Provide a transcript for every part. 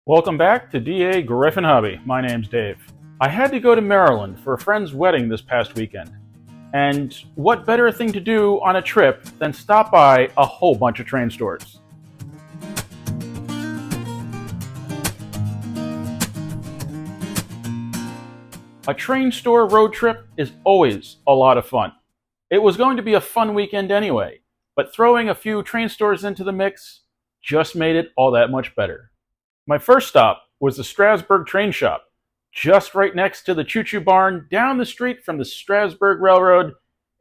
Welcome back to DAGryffyn Hobby. My name's Dave. I had to go to Maryland for a friend's wedding this past weekend. And what better thing to do on a trip than stop by a whole bunch of train stores? A train store road trip is always a lot of fun. It was going to be a fun weekend anyway, but throwing a few train stores into the mix just made it all that much better. My first stop was the Strasburg train shop, just right next to the choo-choo barn down the street from the Strasburg Railroad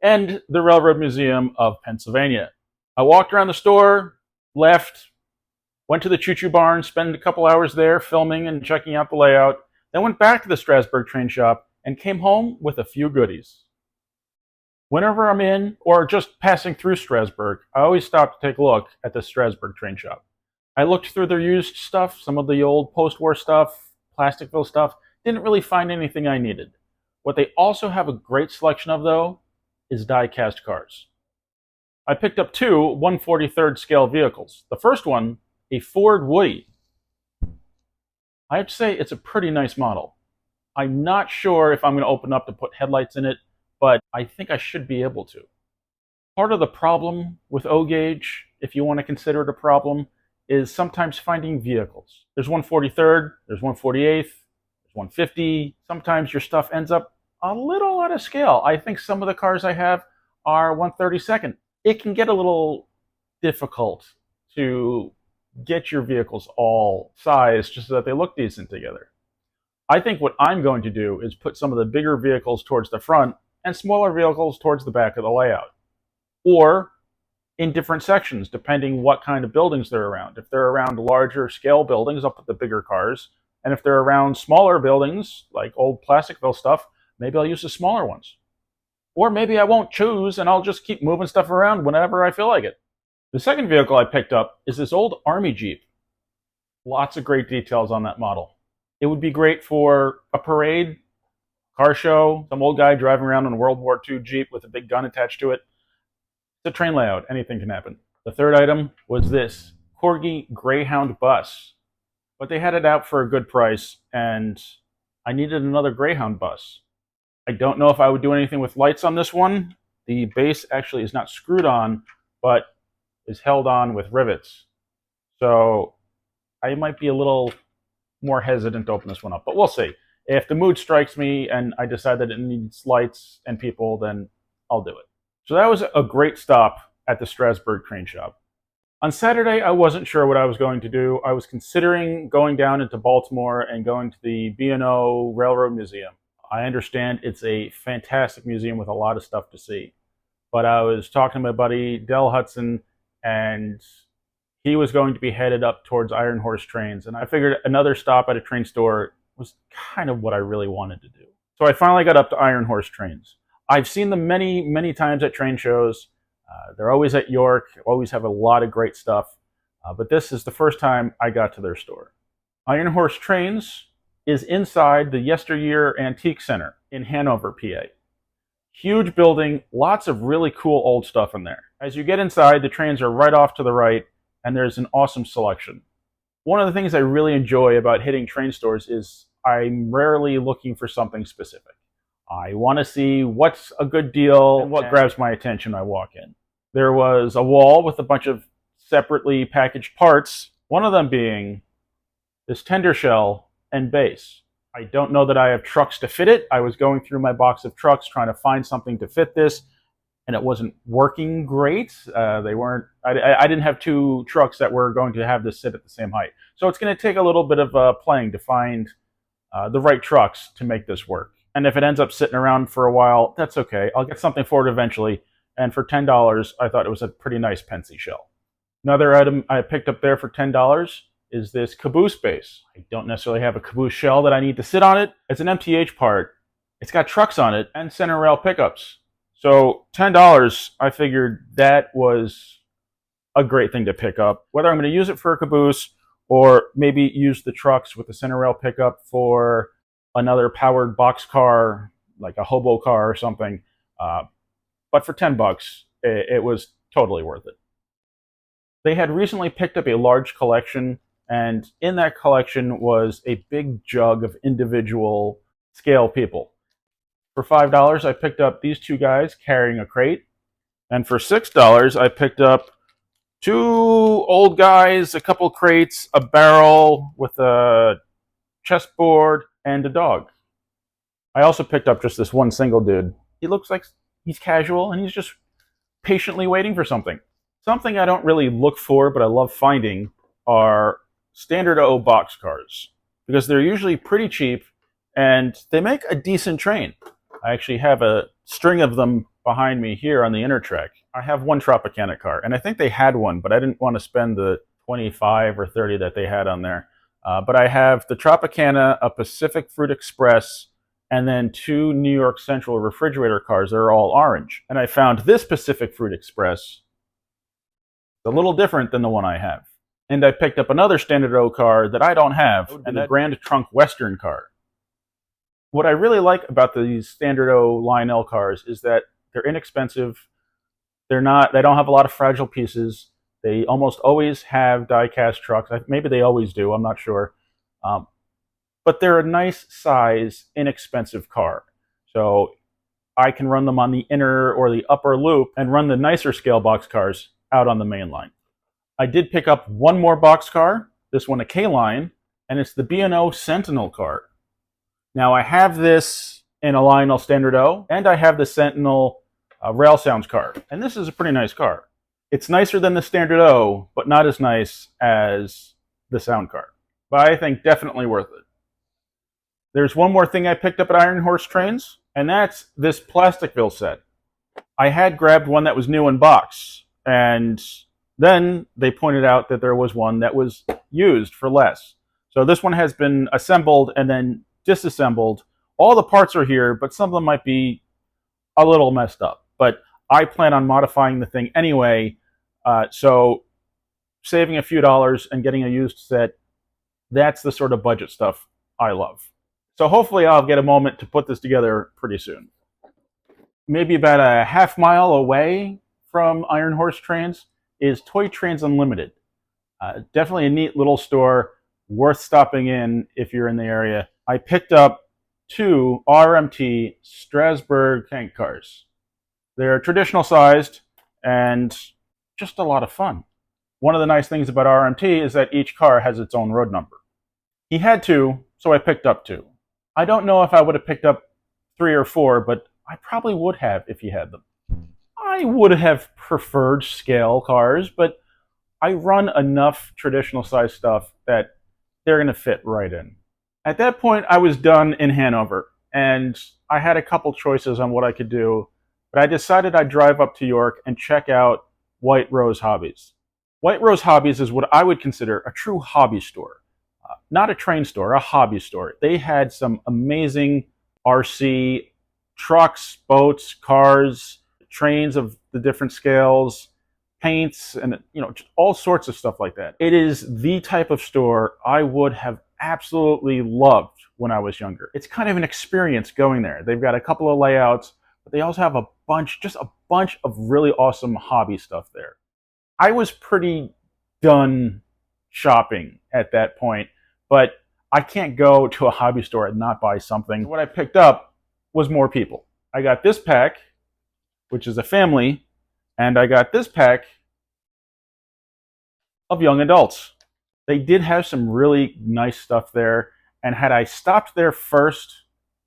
and the Railroad Museum of Pennsylvania. I walked around the store, left, went to the choo-choo barn, spent a couple hours there filming and checking out the layout, then went back to the Strasburg train shop and came home with a few goodies. Whenever I'm in or just passing through Strasburg, I always stop to take a look at the Strasburg train shop. I looked through their used stuff, some of the old post-war stuff, Plasticville stuff, didn't really find anything I needed. What they also have a great selection of, though, is die-cast cars. I picked up two 1/43rd scale vehicles. The first one, a Ford Woody. I have to say it's a pretty nice model. I'm not sure if I'm going to open up to put headlights in it, but I think I should be able to. Part of the problem with O-Gauge, if you want to consider it a problem, is sometimes finding vehicles. There's 1/43rd, there's 1/48th, there's 150. Sometimes your stuff ends up a little out of scale. I think some of the cars I have are 1/32nd. It can get a little difficult to get your vehicles all sized just so that they look decent together. I think what I'm going to do is put some of the bigger vehicles towards the front and smaller vehicles towards the back of the layout. Or in different sections, depending what kind of buildings they're around. If they're around larger scale buildings, I'll put the bigger cars. And if they're around smaller buildings, like old Plasticville stuff, maybe I'll use the smaller ones. Or maybe I won't choose and I'll just keep moving stuff around whenever I feel like it. The second vehicle I picked up is this old Army Jeep. Lots of great details on that model. It would be great for a parade, car show, some old guy driving around in a World War II Jeep with a big gun attached to it. It's a train layout, anything can happen. The third item was this Corgi Greyhound bus, but they had it out for a good price and I needed another Greyhound bus. I don't know if I would do anything with lights on this one. The base actually is not screwed on, but is held on with rivets. So I might be a little more hesitant to open this one up, but we'll see. If the mood strikes me and I decide that it needs lights and people, then I'll do it. So that was a great stop at the Strasburg train shop. On Saturday, I wasn't sure what I was going to do. I was considering going down into Baltimore and going to the B&O Railroad Museum. I understand it's a fantastic museum with a lot of stuff to see. But I was talking to my buddy, Del Hudson, and he was going to be headed up towards Iron Horse Trains. And I figured another stop at a train store was kind of what I really wanted to do. So I finally got up to Iron Horse Trains. I've seen them many, many times at train shows. They're always at York, always have a lot of great stuff. But this is the first time I got to their store. Iron Horse Trains is inside the Yesteryear Antique Center in Hanover, PA. Huge building, lots of really cool old stuff in there. As you get inside, the trains are right off to the right, and there's an awesome selection. One of the things I really enjoy about hitting train stores is I'm rarely looking for something specific. I want to see what's a good deal and what grabs my attention when I walk in. There was a wall with a bunch of separately packaged parts, one of them being this tender shell and base. I don't know that I have trucks to fit it. I was going through my box of trucks trying to find something to fit this, and it wasn't working great. I didn't have two trucks that were going to have this sit at the same height. So it's going to take a little bit of playing to find the right trucks to make this work. And if it ends up sitting around for a while, that's okay. I'll get something for it eventually. And for $10, I thought it was a pretty nice Pensy shell. Another item I picked up there for $10 is this caboose base. I don't necessarily have a caboose shell that I need to sit on it. It's an MTH part. It's got trucks on it and center rail pickups. So $10, I figured that was a great thing to pick up. Whether I'm going to use it for a caboose or maybe use the trucks with the center rail pickup for another powered box car, like a hobo car or something. But for $10, it was totally worth it. They had recently picked up a large collection And in that collection was a big jug of individual scale people. For $5, I picked up these two guys carrying a crate. And for $6, I picked up two old guys, a couple crates, a barrel with a chessboard, and a dog. I also picked up just this one single dude. He looks like he's casual, and he's just patiently waiting for something. Something I don't really look for, but I love finding, are standard O boxcars, because they're usually pretty cheap, and they make a decent train. I actually have a string of them behind me here on the inner track. I have one Tropicana car, and I think they had one, but I didn't want to spend the 25 or 30 that they had on there. But I have the Tropicana, a Pacific Fruit Express, and then two New York Central refrigerator cars that are all orange. And I found this Pacific Fruit Express a little different than the one I have. And I picked up another Standard O car that I don't have, and the Grand Trunk Western car. What I really like about these Standard O Lionel cars is that they're inexpensive. They don't have a lot of fragile pieces. They almost always have die-cast trucks. Maybe they always do, I'm not sure. But they're a nice size, inexpensive car. So I can run them on the inner or the upper loop and run the nicer scale box cars out on the main line. I did pick up one more box car, this one a K-Line, and it's the B&O Sentinel car. Now I have this in a Lionel Standard O, and I have the Sentinel Rail Sounds car, and this is a pretty nice car. It's nicer than the Standard O, but not as nice as the Sound car. But I think definitely worth it. There's one more thing I picked up at Iron Horse Trains, and that's this Plasticville set. I had grabbed one that was new in box, and then they pointed out that there was one that was used for less. So this one has been assembled and then disassembled. All the parts are here, but some of them might be a little messed up. But I plan on modifying the thing anyway, so saving a few dollars and getting a used set, that's the sort of budget stuff I love. So hopefully I'll get a moment to put this together pretty soon. Maybe about a half mile away from Iron Horse Trains is Toy Trains Unlimited. Definitely a neat little store, worth stopping in if you're in the area. I picked up two RMT Strasburg tank cars. They're traditional sized and just a lot of fun. One of the nice things about RMT is that each car has its own road number. He had two, so I picked up two. I don't know if I would have picked up 3 or 4, but I probably would have if he had them. I would have preferred scale cars, but I run enough traditional size stuff that they're going to fit right in. At that point, I was done in Hanover, and I had a couple choices on what I could do, but I decided I'd drive up to York and check out White Rose Hobbies. White Rose Hobbies is what I would consider a true hobby store. Not a train store, a hobby store. They had some amazing RC trucks, boats, cars, trains of the different scales, paints, and just all sorts of stuff like that. It is the type of store I would have absolutely loved when I was younger. It's kind of an experience going there. They've got a couple of layouts, but they also have a bunch of really awesome hobby stuff there. I was pretty done shopping at that point, but I can't go to a hobby store and not buy something. What I picked up was more people. I got this pack, which is a family, and I got this pack of young adults. They did have some really nice stuff there, and had I stopped there first,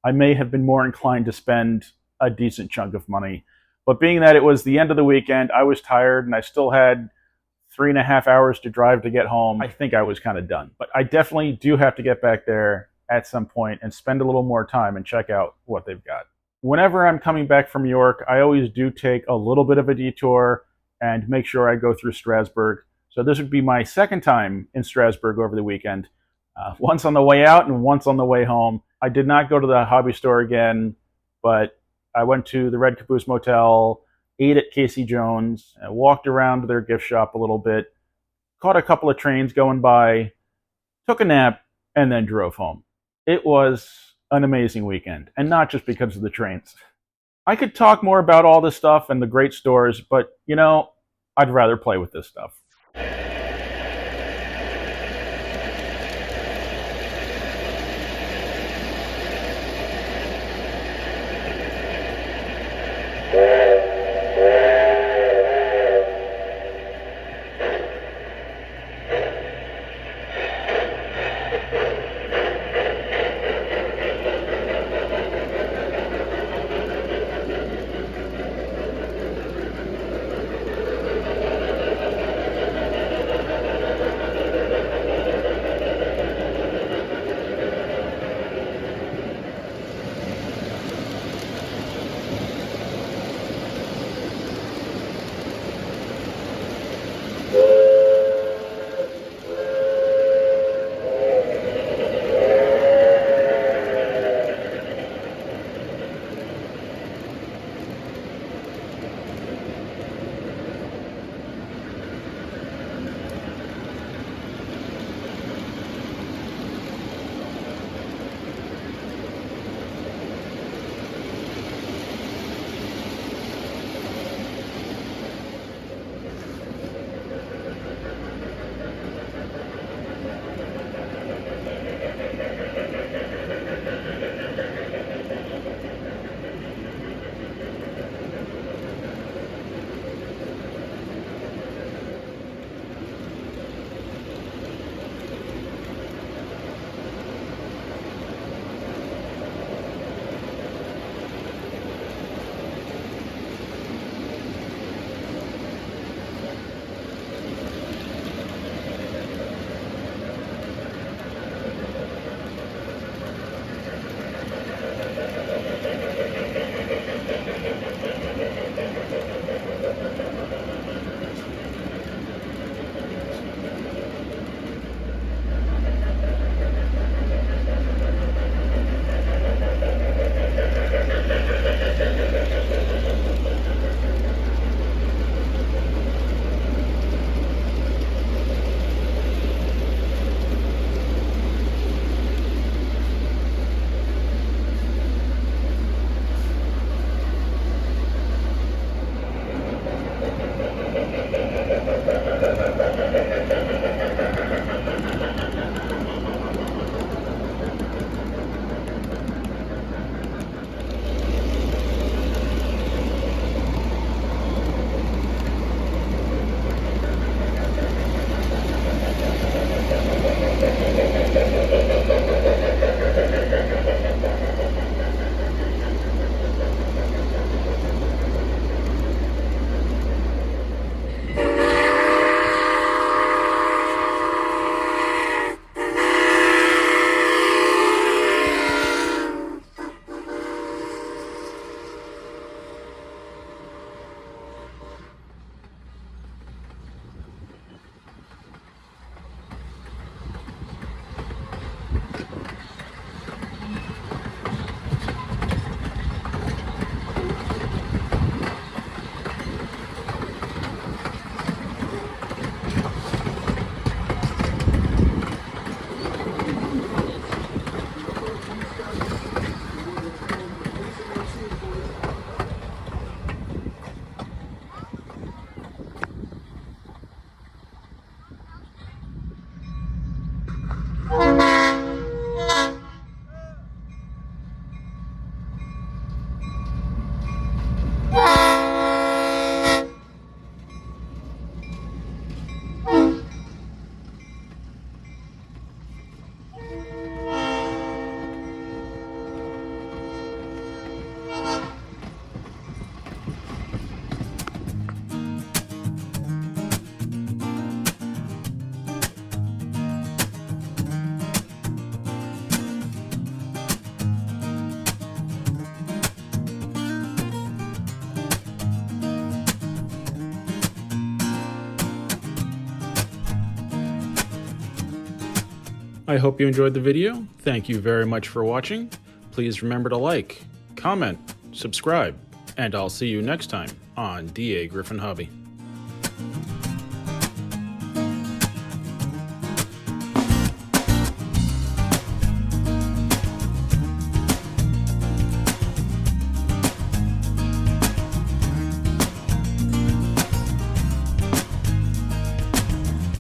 I may have been more inclined to spend a decent chunk of money. But being that it was the end of the weekend, I was tired, and I still had 3.5 hours to drive to get home. I think I was kind of done. But I definitely do have to get back there at some point and spend a little more time and check out what they've got. Whenever I'm coming back from York, I always do take a little bit of a detour and make sure I go through Strasburg. So this would be my second time in Strasburg over the weekend. Once on the way out and once on the way home. I did not go to the hobby store again, but I went to the Red Caboose Motel, ate at Casey Jones, walked around their gift shop a little bit, caught a couple of trains going by, took a nap, and then drove home. It was an amazing weekend, and not just because of the trains. I could talk more about all this stuff and the great stores, but, I'd rather play with this stuff. I hope you enjoyed the video. Thank you very much for watching. Please remember to like, comment, subscribe, and I'll see you next time on DAGryffyn Hobby.